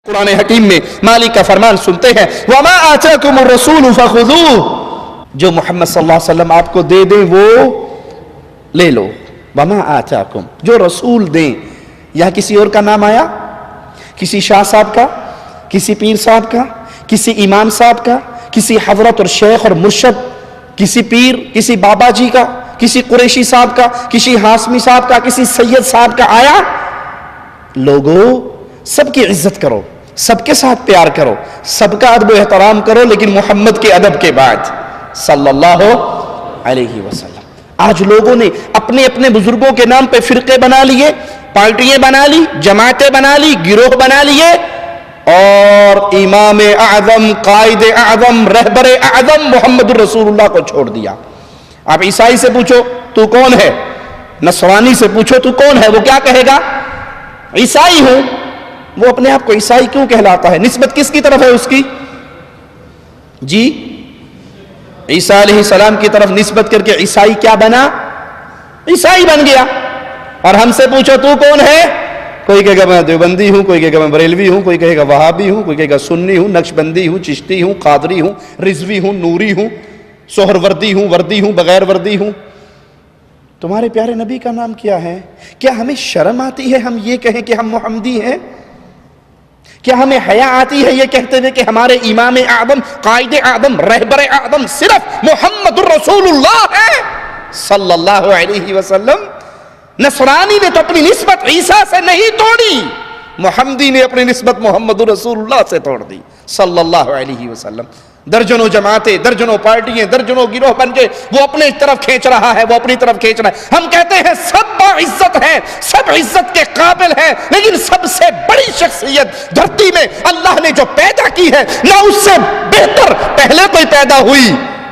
قرآن حکیم میں مالک کا فرمان سنتے ہیں وَمَا آتَاكُمُ الرَّسُولُ فَخُذُوهُ، جو محمد صلی اللہ علیہ وسلم آپ کو دے دیں وہ لے لو. وَمَا آتَاكُمْ، جو رسول دیں. یہاں کسی اور کا نام آیا؟ کسی شاہ صاحب کا، کسی پیر صاحب کا، کسی امام صاحب کا، کسی حضرت اور شیخ اور مرشد، کسی پیر، کسی بابا جی کا، کسی قریشی صاحب کا، کسی ہاشمی صاحب کا، کسی سید صاحب کا آیا؟ لوگوں سب کی عزت کرو، سب کے ساتھ پیار کرو، سب کا ادب و احترام کرو، لیکن محمد کے ادب کے بعد صلی اللہ علیہ وسلم. آج لوگوں نے اپنے اپنے بزرگوں کے نام پہ فرقے بنا لیے، پارٹیاں بنا لی، جماعتیں بنا لی، گروہ بنا لیے، اور امام اعظم، قائد اعظم، رہبر اعظم محمد الرسول اللہ کو چھوڑ دیا. آپ عیسائی سے پوچھو تو کون ہے، نصرانی سے پوچھو تو کون ہے، وہ کیا کہے گا؟ عیسائی ہوں. وہ اپنے آپ کو عیسائی کیوں کہلاتا ہے؟ نسبت کس کی طرف ہے اس کی؟ جی عیسیٰ علیہ السلام کی طرف نسبت کر کے عیسائی کیا بنا؟ عیسائی بن گیا. اور ہم سے پوچھو تو کون ہے؟ کوئی کہے گا میں دیوبندی ہوں، کوئی کہے گا میں بریلوی ہوں، کوئی کہے گا وہابی ہوں، کوئی کہے گا سنی ہوں، نقشبندی ہوں، چشتی ہوں، قادری ہوں، رضوی ہوں، نوری ہوں، سہر وردی ہوں، بغیر وردی ہوں. تمہارے پیارے نبی کا نام کیا ہے؟ کیا ہمیں شرم آتی ہے ہم یہ کہیں کہ ہم محمدی ہیں؟ کیا ہمیں حیا آتی ہے یہ کہتے ہوئے کہ ہمارے امام اعظم، قائد اعظم، رہبر اعظم صرف محمد الرسول اللہ ہے صلی اللہ علیہ وسلم؟ نصرانی نے تو اپنی نسبت عیسیٰ سے نہیں توڑی، محمدی نے اپنی نسبت محمد الرسول اللہ سے توڑ دی صلی اللہ علیہ وسلم. درجنوں جماعتیں، درجنوں پارٹیاں، درجنوں گروہ بن کے وہ اپنی طرف کھینچ رہا ہے، وہ اپنی طرف کھینچ رہا ہے. ہم کہتے ہیں سب باعزت ہیں، سب عزت کے قابل ہیں، لیکن سب سے بڑی شخصیت دھرتی میں اللہ نے جو پیدا کی ہے، نہ اس سے بہتر پہلے کوئی پیدا ہوئی،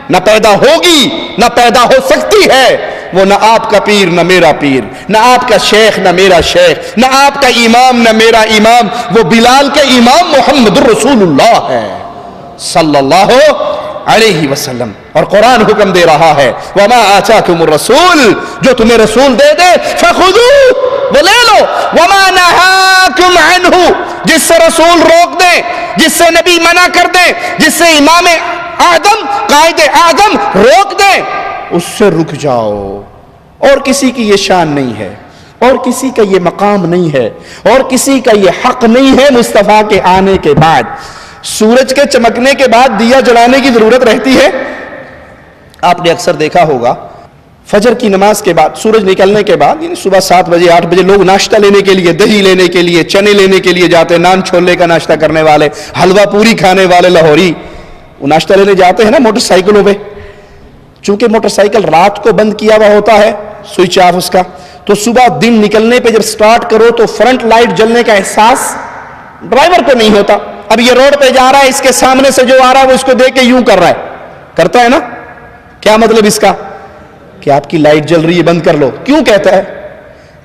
نہ پیدا ہوگی، نہ پیدا ہو سکتی ہے. وہ نہ آپ کا پیر نہ میرا پیر، نہ آپ کا شیخ نہ میرا شیخ، نہ آپ کا امام نہ میرا امام. وہ بلال کے امام محمد الرسول اللہ ہے صلی اللہ علیہ وسلم. اور قرآن حکم دے رہا ہے وَمَا آتَاكُمُ الرَّسُولُ، جو تمہیں رسول دے دے فَخُذُوهُ، وہ لے لو. وَمَا نَهَاكُمْ عَنْهُ، جس سے رسول روک دے، جس سے نبی منع کر دے، جس سے امام اعظم، قائد اعظم روک دے، اس سے رک جاؤ. اور کسی کی یہ شان نہیں ہے، اور کسی کا یہ مقام نہیں ہے، اور کسی کا یہ حق نہیں ہے مصطفیٰ کے آنے کے بعد. سورج کے چمکنے کے بعد دیا جلانے کی ضرورت رہتی ہے؟ آپ نے اکثر دیکھا ہوگا فجر کی نماز کے بعد، سورج نکلنے کے بعد، یعنی صبح 7 بجے 8 بجے لوگ ناشتہ لینے کے لیے، دہی لینے کے لیے، چنے لینے کے لیے جاتے ہیں. نان چھولے کا ناشتہ کرنے والے، حلوہ پوری کھانے والے لاہوری، وہ ناشتہ لینے جاتے ہیں نا موٹر سائیکلوں پہ. چونکہ موٹر سائیکل رات کو بند کیا ہوا ہوتا ہے، سوئچ آف اس کا، تو صبح دن نکلنے پہ جب سٹارٹ کرو تو فرنٹ لائٹ جلنے کا احساس ڈرائیور کو نہیں ہوتا. اب یہ روڈ پہ جا رہا ہے، اس کے سامنے سے جو آ رہا ہے وہ اس کو دیکھ کے یوں کر رہا ہے، کرتا ہے نا؟ کیا مطلب اس کا؟ کہ آپ کی لائٹ جل رہی ہے، بند کر لو. کیوں کہتا ہے؟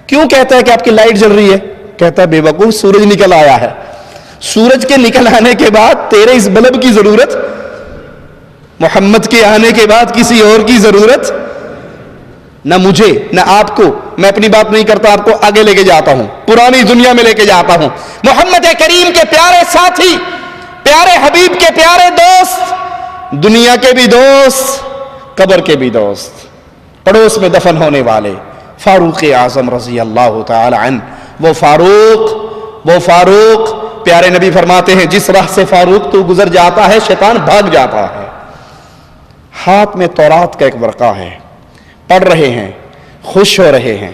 کیوں کہتا ہے کہ آپ کی لائٹ جل رہی ہے؟ کہتا ہے بے وقوف سورج نکل آیا ہے. سورج کے نکل آنے کے بعد تیرے اس بلب کی ضرورت، محمد کے آنے کے بعد کسی اور کی ضرورت نہ مجھے نہ آپ کو. میں اپنی بات نہیں کرتا، آپ کو آگے لے کے جاتا ہوں، پرانی دنیا میں لے کے جاتا ہوں. محمد کریم کے پیارے ساتھی، پیارے حبیب کے پیارے دوست، دنیا کے بھی دوست، قبر کے بھی دوست، پڑوس میں دفن ہونے والے فاروق اعظم رضی اللہ تعالی عنہ. وہ فاروق پیارے نبی فرماتے ہیں جس راہ سے فاروق تو گزر جاتا ہے شیطان بھاگ جاتا ہے. ہاتھ میں تورات کا ایک ورقہ ہے، پڑھ رہے ہیں، خوش ہو رہے ہیں.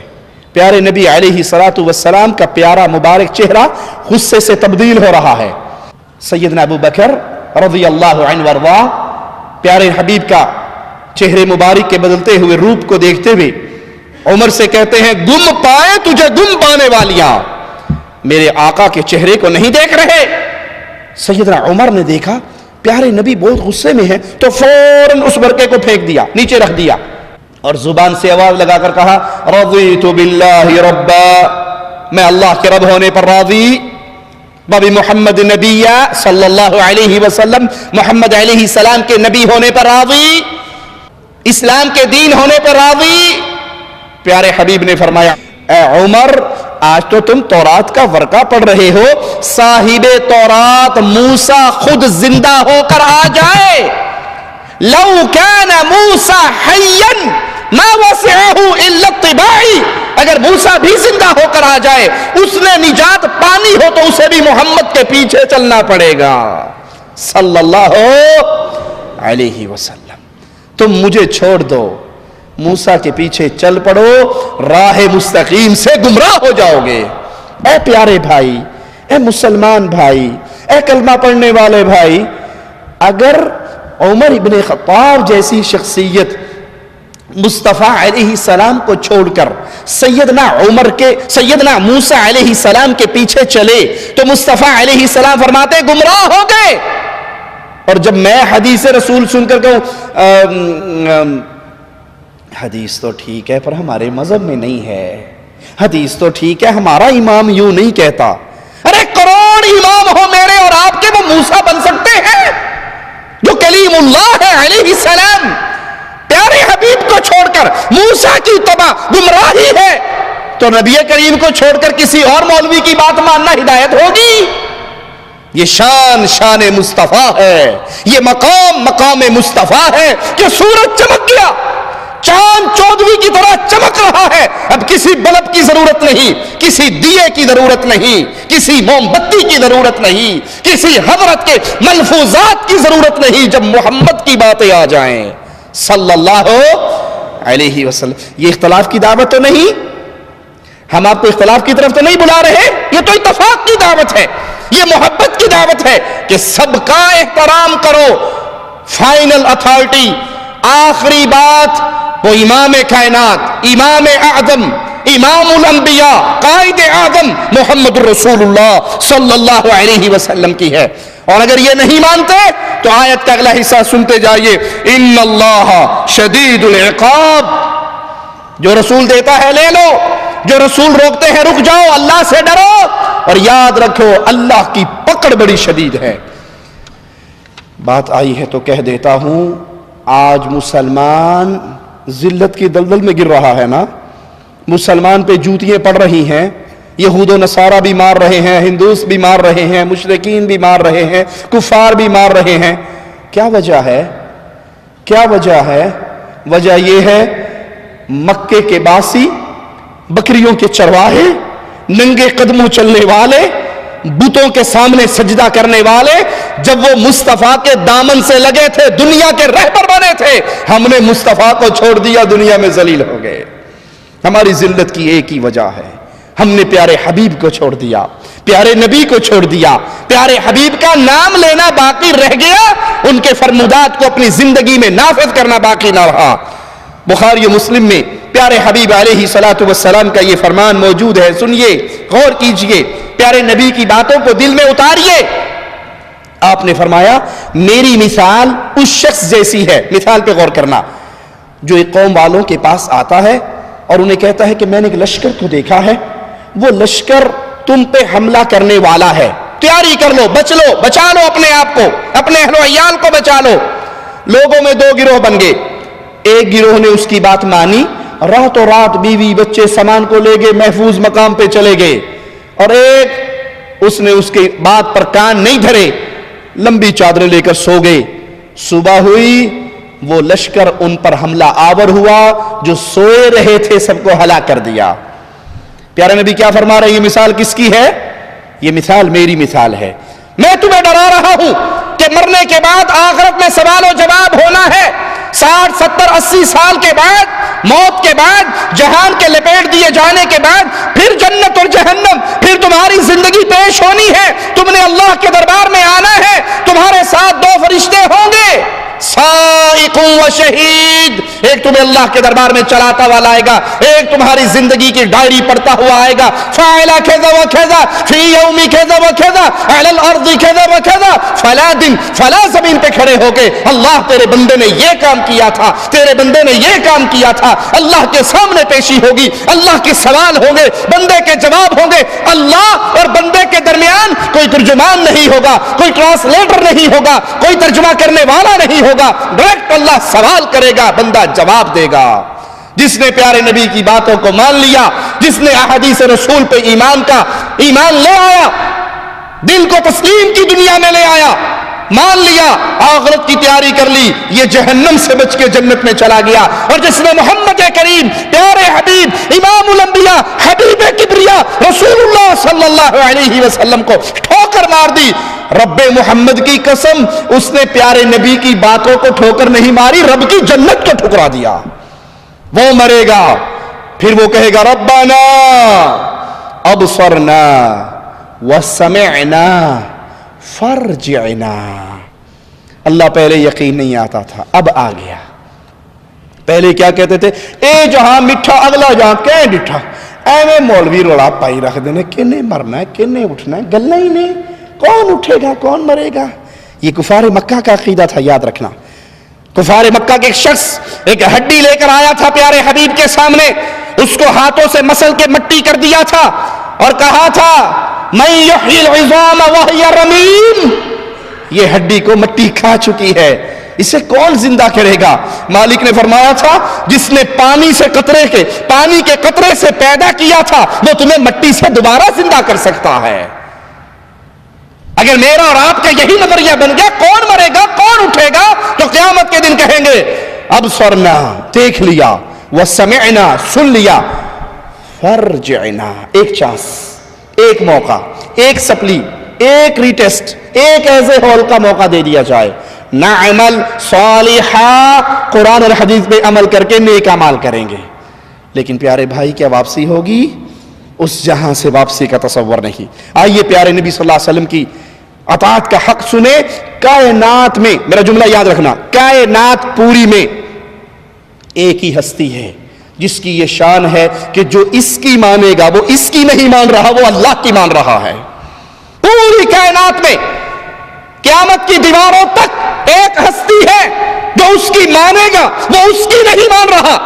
پیارے نبی علیہ الصلوۃ والسلام کا پیارا مبارک چہرہ غصے سے تبدیل ہو رہا ہے. سیدنا ابو بکر رضی اللہ عنہ وارضاہ پیارے حبیب کا چہرے مبارک کے بدلتے ہوئے روپ کو دیکھتے ہوئے عمر سے کہتے ہیں گم پائے تجھے گم پانے والیاں، میرے آقا کے چہرے کو نہیں دیکھ رہے؟ سیدنا عمر نے دیکھا پیارے نبی بہت غصے میں ہیں تو فوراً اس ورقے کو پھینک دیا، نیچے رکھ دیا، اور زبان سے آواز لگا کر کہا رضیت باللہ ربا، میں اللہ کے رب ہونے پر راضی، بابی محمد نبی صلی اللہ علیہ وسلم، محمد علیہ السلام کے نبی ہونے پر راضی، اسلام کے دین ہونے پر راضی. پیارے حبیب نے فرمایا اے عمر آج تو تم تورات کا ورقہ پڑھ رہے ہو، صاحب تورات موسیٰ خود زندہ ہو کر آ جائے، لو کان موسیٰ حیا ما وسعہ الا اتباعی، اگر موسیٰ بھی زندہ ہو کر آ جائے، اس نے نجات پانی ہو تو اسے بھی محمد کے پیچھے چلنا پڑے گا صلی اللہ علیہ وسلم۔ تم مجھے چھوڑ دو، موسیٰ کے پیچھے چل پڑو، راہ مستقیم سے گمراہ ہو جاؤ گے۔ اے پیارے بھائی، اے مسلمان بھائی، اے کلمہ پڑھنے والے بھائی، اگر عمر ابن خطاب جیسی شخصیت مصطفیٰ علیہ السلام کو چھوڑ کر سیدنا موسیٰ علیہ السلام کے پیچھے چلے تو مصطفیٰ علیہ السلام فرماتے گمراہ ہو گئے۔ اور جب میں حدیث رسول سن کر کہوں حدیث تو ٹھیک ہے پر ہمارے مذہب میں نہیں ہے، حدیث تو ٹھیک ہے ہمارا امام یوں نہیں کہتا، ارے کروڑ امام ہو میرے اور آپ کے، وہ موسیٰ بن سکتے ہیں جو کلیم اللہ ہے علیہ السلام؟ پیارے حبیب کو چھوڑ کر موسیٰ کی اتباع گمراہی ہے تو نبی کریم کو چھوڑ کر کسی اور مولوی کی بات ماننا ہدایت ہوگی؟ یہ شان مصطفیٰ ہے، یہ مقام مصطفیٰ ہے کہ سورج چمک گیا، چاند چودویں کی طرح چمک رہا ہے، اب کسی بلب کی ضرورت نہیں، کسی دیے کی ضرورت نہیں، کسی موم بتی کی ضرورت نہیں، کسی حضرت کے ملفوظات کی ضرورت نہیں، جب محمد کی باتیں آ جائیں صلی اللہ علیہ وسلم۔ یہ اختلاف کی دعوت تو نہیں، ہم آپ کو اختلاف کی طرف تو نہیں بلا رہے، یہ تو اتفاق کی دعوت ہے، یہ محبت کی دعوت ہے کہ سب کا احترام کرو، فائنل اتھارٹی، آخری بات وہ امام کائنات، امام اعظم، امام الانبیاء، قائد اعظم محمد رسول اللہ صلی اللہ علیہ وسلم کی ہے۔ اور اگر یہ نہیں مانتے تو آیت کا اگلا حصہ سنتے جائیے، ان اللہ شدید العقاب، جو رسول دیتا ہے لے لو، جو رسول روکتے ہیں رک جاؤ، اللہ سے ڈرو اور یاد رکھو اللہ کی پکڑ بڑی شدید ہے۔ بات آئی ہے تو کہہ دیتا ہوں، آج مسلمان ذلت کی دلدل میں گر رہا ہے نا، مسلمان پہ جوتیاں پڑ رہی ہیں، یہود و نصارہ بھی مار رہے ہیں، ہندوس بھی مار رہے ہیں، مشرکین بھی مار رہے ہیں، کفار بھی مار رہے ہیں۔ کیا وجہ ہے؟ کیا وجہ ہے؟ وجہ یہ ہے مکے کے باسی، بکریوں کے چرواہے، ننگے قدموں چلنے والے، بتوں کے سامنے سجدہ کرنے والے، جب وہ مصطفیٰ کے دامن سے لگے تھے دنیا کے رہبر بنے تھے، ہم نے مصطفیٰ کو چھوڑ دیا، دنیا میں ذلیل ہو گئے۔ ہماری ذلت کی ایک ہی وجہ ہے، ہم نے پیارے حبیب کو چھوڑ دیا، پیارے نبی کو چھوڑ دیا، پیارے حبیب کا نام لینا باقی رہ گیا، ان کے فرمودات کو اپنی زندگی میں نافذ کرنا باقی نہ رہا۔ بخاری و مسلم میں پیارے حبیب علیہ السلام کا یہ فرمان موجود ہے، سنیے، غور کیجئے، پیارے نبی کی باتوں کو دل میں اتاریے۔ آپ نے فرمایا میری مثال اس شخص جیسی ہے، مثال پہ غور کرنا، جو ایک قوم والوں کے پاس آتا ہے اور انہیں کہتا ہے کہ میں نے ایک لشکر کو دیکھا ہے، وہ لشکر تم پہ حملہ کرنے والا ہے، تیاری کر لو، بچا لو اپنے آپ کو، اپنے اہل و عیال کو بچا لو۔ لوگوں میں دو گروہ بن گئے، ایک گروہ نے اس کی بات مانی، راتوں رات بیوی بچے سامان کو لے گئے، محفوظ مقام پہ چلے گئے، اور ایک اس نے اس کی بات پر کان نہیں دھرے، لمبی چادریں لے کر سو گئے۔ صبح ہوئی، وہ لشکر ان پر حملہ آور ہوا، جو سوئے رہے تھے سب کو ہلاک کر دیا۔ پیارے نبی کیا فرما رہے ہیں؟ یہ مثال کس کی ہے؟ یہ مثال میری مثال ہے۔ میں تمہیں ڈرا رہا ہوں کہ مرنے کے بعد آخرت میں سوال و جواب ہونا ہے، 60 70 80 سال کے بعد، موت کے بعد، جہان کے لپیٹ دیے جانے کے بعد پھر جنت اور جہنم، پھر تمہاری زندگی پیش ہونی ہے، تم نے اللہ کے دربار میں آنا ہے، تمہارے ساتھ دو فرشتے ہوں گے، سائق و شہید، ایک تمہیں اللہ کے دربار میں چلاتا ہوا لائے گا، ایک تمہاری زندگی کی ڈائری پڑھتا ہوا آئے گا، فاعل کذا و کذا فی یوم کذا و کذا علی الارض کذا و کذا، فلا دن فلا زمین پہ کھڑے ہو کے اللہ تیرے بندے نے یہ کام کیا تھا، تیرے بندے نے یہ کام کیا تھا، اللہ کے سامنے پیشی ہوگی، اللہ کے سوال ہوں گے، بندے کے جواب ہوں گے، اللہ اور بندے کے درمیان کوئی ترجمان نہیں ہوگا، کوئی ٹرانسلیٹر نہیں ہوگا، کوئی ترجمہ کرنے والا نہیں ہوگا، ڈائریکٹ اللہ سوال کرے گا، بندہ جواب دے گا۔ جس نے پیارے نبی کی باتوں کو مان لیا، جس نے احادیث رسول پہ ایمان لے آیا، دل کو تسلیم کی دنیا میں لے آیا، مان لیا، آخرت کی تیاری کر لی، یہ جہنم سے بچ کے جنت میں چلا گیا۔ اور جس نے محمد کریم پیارے حبیب امام الانبیاء حبیب کبریا رسول اللہ صلی اللہ علیہ وسلم کو ٹھوکر مار دی، رب محمد کی قسم اس نے پیارے نبی کی باتوں کو ٹھوکر نہیں ماری، رب کی جنت کو ٹھکرا دیا۔ وہ مرے گا، پھر وہ کہے گا ربنا ابصرنا وسمعنا فرجعنا۔ اللہ پہلے یقین نہیں آتا تھا، اب آ گیا۔ پہلے کیا کہتے تھے؟ اے جہاں میٹھا اگلا جہاں کہ ڈٹھا، ایویں مولوی روڑا پائی رکھ دینے، کنے مرنا ہے کنے اٹھنا ہے، گلنا ہی نہیں، کون اٹھے گا کون مرے گا۔ یہ کفار مکہ کا عقیدہ تھا، یاد رکھنا۔ کفار مکہ کے ایک شخص ایک ہڈی لے کر آیا تھا پیارے حبیب کے سامنے، اس کو ہاتھوں سے مسل کے مٹی کر دیا تھا اور کہا تھا من یحیی العظام وہی رمیم، یہ ہڈی کو مٹی کھا چکی ہے، اسے کون زندہ کرے گا؟ مالک نے فرمایا تھا جس نے پانی کے قطرے سے پیدا کیا تھا وہ تمہیں مٹی سے دوبارہ زندہ کر سکتا ہے۔ اگر میرا اور آپ کا یہی نظریہ بن گیا کون مرے گا کون اٹھے گا تو قیامت کے دن کہیں گے ابصرنا دیکھ لیا، وسمعنا سن لیا، فرجعنا ایک چانس، ایک موقع، ایک سپلی، ایک ریٹیسٹ، ایک ایسے ہال کا موقع دے دیا جائے، نعمل صالحا، قرآن اور حدیث پہ عمل کر کے نیک اعمال کریں گے۔ لیکن پیارے بھائی کیا واپسی ہوگی؟ اس جہاں سے واپسی کا تصور نہیں۔ آئیے پیارے نبی صلی اللہ علیہ وسلم کی اطاعت کا حق سنے۔ کائنات میں، میرا جملہ یاد رکھنا، کائنات پوری میں ایک ہی ہستی ہے جس کی یہ شان ہے کہ جو اس کی مانے گا وہ اس کی نہیں مان رہا، وہ اللہ کی مان رہا ہے۔ پوری کائنات میں قیامت کی دیواروں تک ایک ہستی ہے جو اس کی مانے گا وہ اس کی نہیں مان رہا،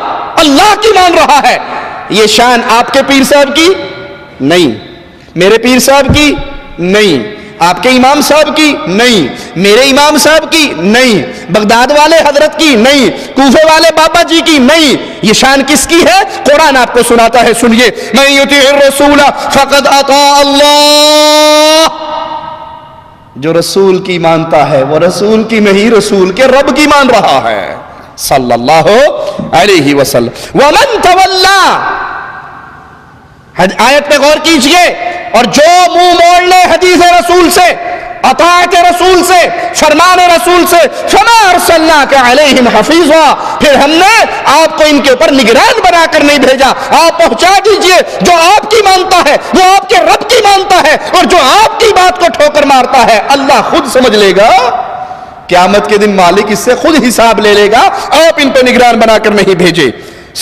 اللہ کی مان رہا ہے۔ یہ شان آپ کے پیر صاحب کی نہیں، میرے پیر صاحب کی نہیں، آپ کے امام صاحب کی نہیں، میرے امام صاحب کی نہیں، بغداد والے حضرت کی نہیں، کوفے والے بابا جی کی نہیں۔ یہ شان کس کی ہے؟ قرآن آپ کو سناتا ہے، سنیے، من یطیع الرسول فقد اطاع اللہ، جو رسول کی مانتا ہے وہ رسول کی نہیں، رسول کے رب کی مان رہا ہے صلی اللہ علیہ وسلم۔ ومن تولا، آیت پہ غور کیجئے، اور جو منہ موڑ لے حدیث رسول سے، اطاعت رسول سے، فرمان رسول سے، فما ارسلناک علیہم حفیظا، پھر ہم نے آپ کو ان کے اوپر نگران بنا کر نہیں بھیجا، آپ پہنچا دیجئے، جو آپ کی مانتا ہے وہ آپ کے رب کی مانتا ہے، اور جو آپ کی بات کو ٹھوکر مارتا ہے اللہ خود سمجھ لے گا، قیامت کے دن مالک اس سے خود حساب لے لے گا، آپ ان پہ نگران بنا کر نہیں بھیجے۔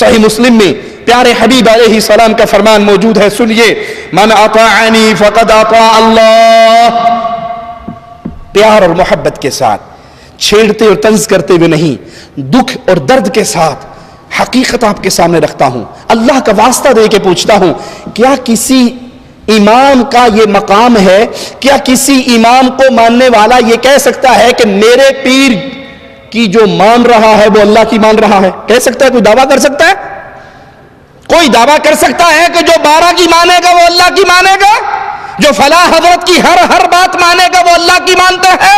صحیح مسلم میں پیارے حبیب علیہ السلام کا فرمان موجود ہے، سنیے، من اطاعنی فقد اطاع اللہ، پیار اور محبت کے ساتھ، چھیڑتے اور طنز کرتے ہوئے نہیں، دکھ اور درد کے ساتھ حقیقت آپ کے سامنے رکھتا ہوں، اللہ کا واسطہ دے کے پوچھتا ہوں، کیا کسی امام کا یہ مقام ہے؟ کیا کسی امام کو ماننے والا یہ کہہ سکتا ہے کہ میرے پیر کی جو مان رہا ہے وہ اللہ کی مان رہا ہے؟ کہہ سکتا ہے؟ کوئی دعویٰ کر سکتا ہے؟ کوئی دعویٰ کر سکتا ہے کہ جو 12 کی مانے گا وہ اللہ کی مانے گا، جو فلاں حضرت کی ہر بات مانے گا وہ اللہ کی مانتا ہے؟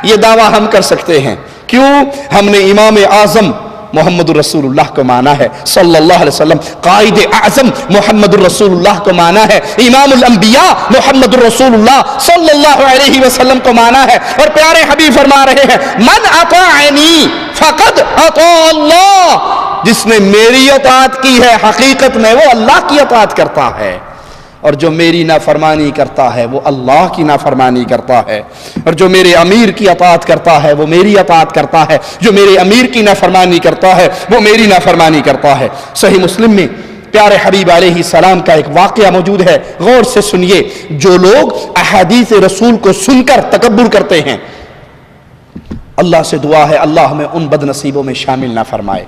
یہ دعویٰ ہم کر سکتے ہیں، کیوں؟ ہم نے امام اعظم محمد الرسول اللہ کو مانا ہے صلی اللہ علیہ وسلم، قائد اعظم محمد الرسول اللہ کو مانا ہے، امام الانبیاء محمد الرسول اللہ صلی اللہ علیہ وسلم کو مانا ہے، اور پیارے حبیب فرما رہے ہیں من اطاعنی فقد اطاع اللہ، جس نے میری اطاعت کی ہے حقیقت میں وہ اللہ کی اطاعت کرتا ہے، اور جو میری نافرمانی کرتا ہے وہ اللہ کی نافرمانی کرتا ہے، اور جو میرے امیر کی اطاعت کرتا ہے وہ میری اطاعت کرتا ہے، جو میرے امیر کی نافرمانی کرتا ہے وہ میری نافرمانی کرتا ہے۔ صحیح مسلم میں پیارے حبیب علیہ السلام کا ایک واقعہ موجود ہے، غور سے سنیے۔ جو لوگ احادیث رسول کو سن کر تکبر کرتے ہیں، اللہ سے دعا ہے اللہ ہمیں ان بد نصیبوں میں شامل نہ فرمائے۔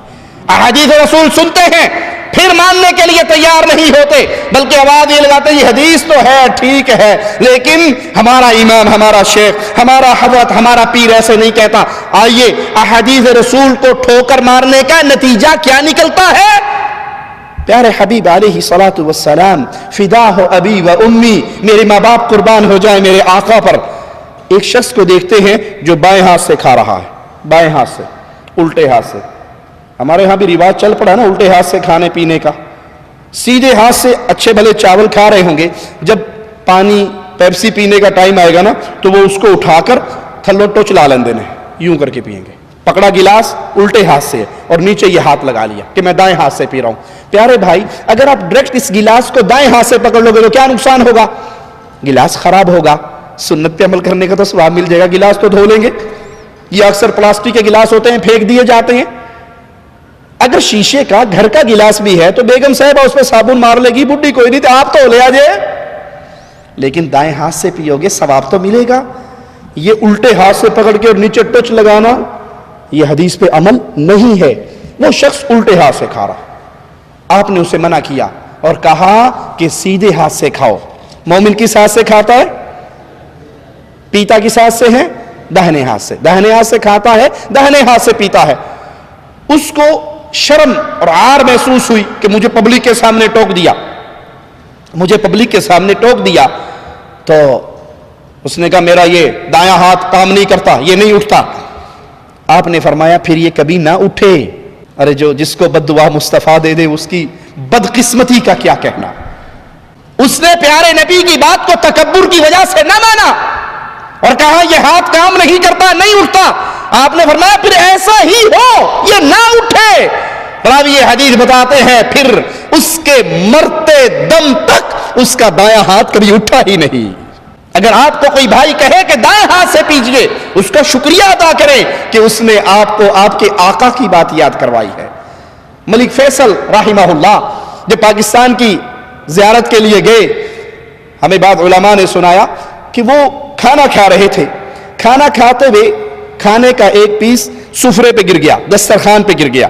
احادیث رسول سنتے ہیں پھر ماننے کے لیے تیار نہیں ہوتے، بلکہ آواز یہ لگاتے ہیں یہ حدیث تو ہے ٹھیک ہے لیکن ہمارا امام، ہمارا شیخ، ہمارا حضرت، ہمارا پیر ایسے نہیں کہتا۔ آئیے احادیث رسول کو ٹھوکر مارنے کا نتیجہ کیا نکلتا ہے؟ پیارے حبیب علیہ الصلوۃ والسلام، فدا ہو ابی و امی، میرے ماں باپ قربان ہو جائیں میرے آقا پر. ایک شخص کو دیکھتے ہیں جو بائیں ہاتھ سے کھا رہا ہے، بائیں ہاتھ سے، الٹے ہاتھ سے. ہمارے ہاں بھی رواج چل پڑا نا الٹے ہاتھ سے کھانے پینے کا. سیدھے ہاتھ سے اچھے بھلے چاول کھا رہے ہوں گے، جب پانی پیپسی پینے کا ٹائم آئے گا نا تو وہ اس کو اٹھا کر تھلو ٹوچ لا لیندے نے، یوں کر کے پئیں گے. پکڑا گلاس الٹے ہاتھ سے اور نیچے یہ ہاتھ لگا لیا کہ میں دائیں ہاتھ سے پی رہا ہوں. پیارے بھائی، اگر آپ ڈائریکٹ اس گلاس کو دائیں ہاتھ سے پکڑ لو گے تو کیا نقصان ہوگا؟ گلاس خراب ہوگا. سنت پہ عمل کرنے کا تو ثواب مل جائے گا. گلاس تو دھو لیں گے. یہ اکثر پلاسٹک کے گلاس ہوتے ہیں، پھینک دیے جاتے ہیں. اگر شیشے کا گھر کا گلاس بھی ہے تو بیگم صاحبہ اس پہ صابن مار لے گی، بڈھی کوئی نہیں تو آپ تو لے آ جائے. لیکن دائیں ہاتھ سے پیو گے ثواب تو ملے گا. یہ الٹے ہاتھ سے پکڑ کے اور نیچے ٹچ لگانا یہ حدیث پہ عمل نہیں ہے. وہ شخص الٹے ہاتھ سے کھا رہا، آپ نے اسے منع کیا اور کہا کہ سیدھے ہاتھ سے کھاؤ. مومن کس ہاتھ سے کھاتا ہے؟ پیتا کس ہاتھ سے ہے؟ داہنے ہاتھ سے. داہنے ہاتھ سے کھاتا ہے، داہنے ہاتھ سے پیتا ہے. اس کو شرم اور عار محسوس ہوئی کہ مجھے پبلک کے سامنے ٹوک دیا، مجھے پبلک کے سامنے ٹوک دیا. تو اس نے کہا میرا یہ دایاں ہاتھ کام نہیں کرتا، یہ نہیں اٹھتا. آپ نے فرمایا پھر یہ کبھی نہ اٹھے. ارے جس کو بد دعا مصطفیٰ دے دے اس کی بدقسمتی کا کیا کہنا. اس نے پیارے نبی کی بات کو تکبر کی وجہ سے نہ مانا اور کہا یہ ہاتھ کام نہیں کرتا، نہیں اٹھتا. آپ نے فرمایا پھر ایسا ہی ہو، یہ نہ اٹھے. راوی یہ حدیث بتاتے ہیں پھر اس کے مرتے دم تک اس کا دایاں ہاتھ کبھی اٹھا ہی نہیں. اگر آپ کو کوئی بھائی کہے کہ دائیں ہاتھ سے پیجئے، اس کا شکریہ ادا کریں کہ اس نے آپ کو آپ کے آقا کی بات یاد کروائی ہے. ملک فیصل رحمہ اللہ جب پاکستان کی زیارت کے لیے گئے، ہمیں بعض علماء نے سنایا کہ وہ کھانا کھا رہے تھے. کھانا کھاتے ہوئے کھانے کا ایک پیس سفرے پہ گر گیا، دسترخوان پہ گر گیا.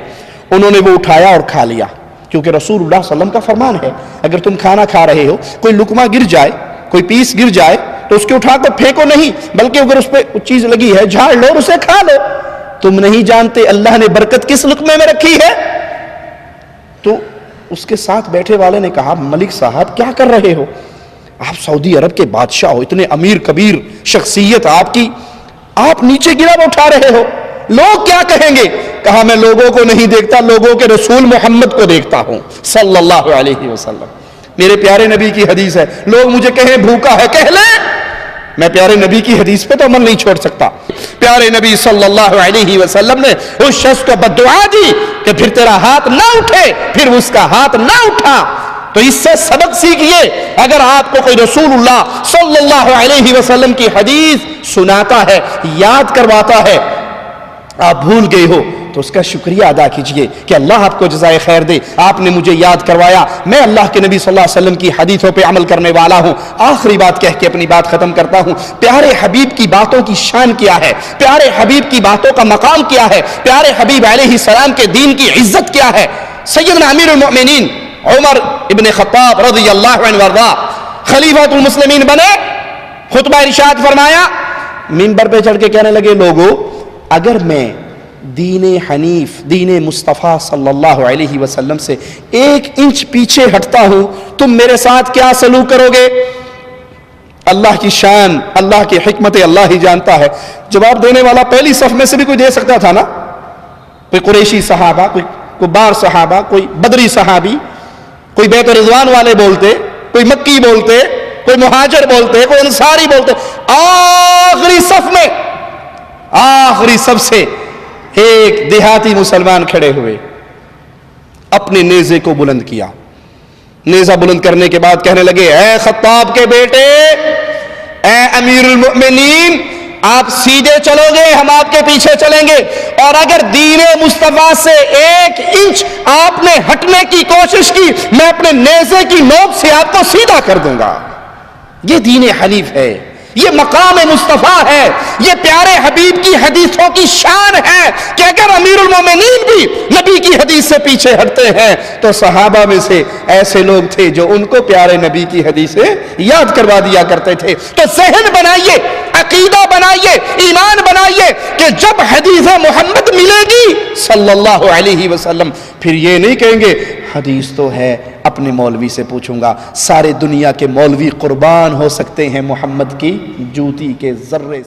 انہوں نے وہ اٹھایا اور کھا لیا، کیونکہ رسول اللہ صلی اللہ علیہ وسلم کا فرمان ہے اگر تم کھانا کھا رہے ہو، کوئی لقمہ گر جائے، کوئی پیس گر جائے تو اس کے اٹھا کر پھینکو نہیں، بلکہ اگر اس پہ چیز لگی ہے جھاڑ لو اور اسے کھا لو. تم نہیں جانتے اللہ نے برکت کس لقمے میں رکھی ہے. تو اس کے ساتھ بیٹھے والے نے کہا ملک صاحب کیا کر رہے ہو؟ آپ سعودی عرب کے بادشاہ ہو، اتنے امیر کبیر شخصیت آپ کی، آپ نیچے گرا وہ اٹھا رہے ہو، لوگ کیا کہیں گے؟ کہا میں لوگوں کو نہیں دیکھتا، لوگوں کے رسول محمد کو دیکھتا ہوں صلی اللہ علیہ وسلم. میرے پیارے نبی کی حدیث ہے، لوگ مجھے کہیں بھوکا ہے کہہ لیں، میں پیارے نبی کی حدیث پہ تو عمل نہیں چھوڑ سکتا. پیارے نبی صلی اللہ علیہ وسلم نے اس شخص کو بددعا دی کہ پھر تیرا ہاتھ نہ اٹھے، پھر اس کا ہاتھ نہ اٹھا. تو اس سے سبق سیکھیے، اگر آپ کو کوئی رسول اللہ صلی اللہ علیہ وسلم کی حدیث سناتا ہے، یاد کرواتا ہے، آپ بھول گئے ہو تو اس کا شکریہ ادا کیجئے کہ اللہ آپ کو جزائے خیر دے، آپ نے مجھے یاد کروایا، میں اللہ کے نبی صلی اللہ علیہ وسلم کی حدیثوں پہ عمل کرنے والا ہوں. آخری بات کہہ کے اپنی بات ختم کرتا ہوں. پیارے حبیب کی باتوں کی شان کیا ہے، پیارے حبیب کی باتوں کا مقام کیا ہے، پیارے حبیب علیہ السلام کے دین کی عزت کیا ہے. سیدنا امیر المؤمنین عمر ابن خطاب رضی اللہ عنہ وارضا خلیفۃ المسلمین بنے، خطبہ ارشاد فرمایا، منبر پہ چڑھ کے کہنے لگے لوگو اگر میں دین حنیف، دین مصطفیٰ صلی اللہ علیہ وسلم سے 1 انچ پیچھے ہٹتا ہوں تم میرے ساتھ کیا سلوک کرو گے؟ اللہ کی شان، اللہ کی حکمت اللہ ہی جانتا ہے. جواب دینے والا پہلی صف میں سے بھی کوئی دے سکتا تھا نا، کوئی قریشی صحابہ، کوئی کبار صحابہ، کوئی بدری صحابی، کوئی بیت رضوان والے بولتے، کوئی مکی بولتے، کوئی مہاجر بولتے، کوئی انصاری بولتے. آخری صف میں، آخری صف سے ایک دیہاتی مسلمان کھڑے ہوئے، اپنے نیزے کو بلند کیا. نیزہ بلند کرنے کے بعد کہنے لگے اے خطاب کے بیٹے، اے امیر المؤمنین، آپ سیدھے چلو گے ہم آپ کے پیچھے چلیں گے، اور اگر دین مصطفیٰ سے 1 انچ آپ نے ہٹنے کی کوشش کی میں اپنے نیزے کی نوک سے آپ کو سیدھا کر دوں گا. یہ دین حنیف ہے، یہ مقام مصطفیٰ ہے، یہ پیارے حبیب کی حدیثوں کی شان ہے کہ اگر امیر المومنین بھی نبی کی حدیث سے پیچھے ہٹتے ہیں تو صحابہ میں سے ایسے لوگ تھے جو ان کو پیارے نبی کی حدیثیں یاد کروا دیا کرتے تھے. تو ذہن بنائیے، عقیدہ بنائیے، ایمان بنائیے کہ جب حدیث محمد ملے گی صلی اللہ علیہ وسلم پھر یہ نہیں کہیں گے حدیث تو ہے اپنے مولوی سے پوچھوں گا، سارے دنیا کے مولوی قربان ہو سکتے ہیں محمد کی جوتی کے ذرے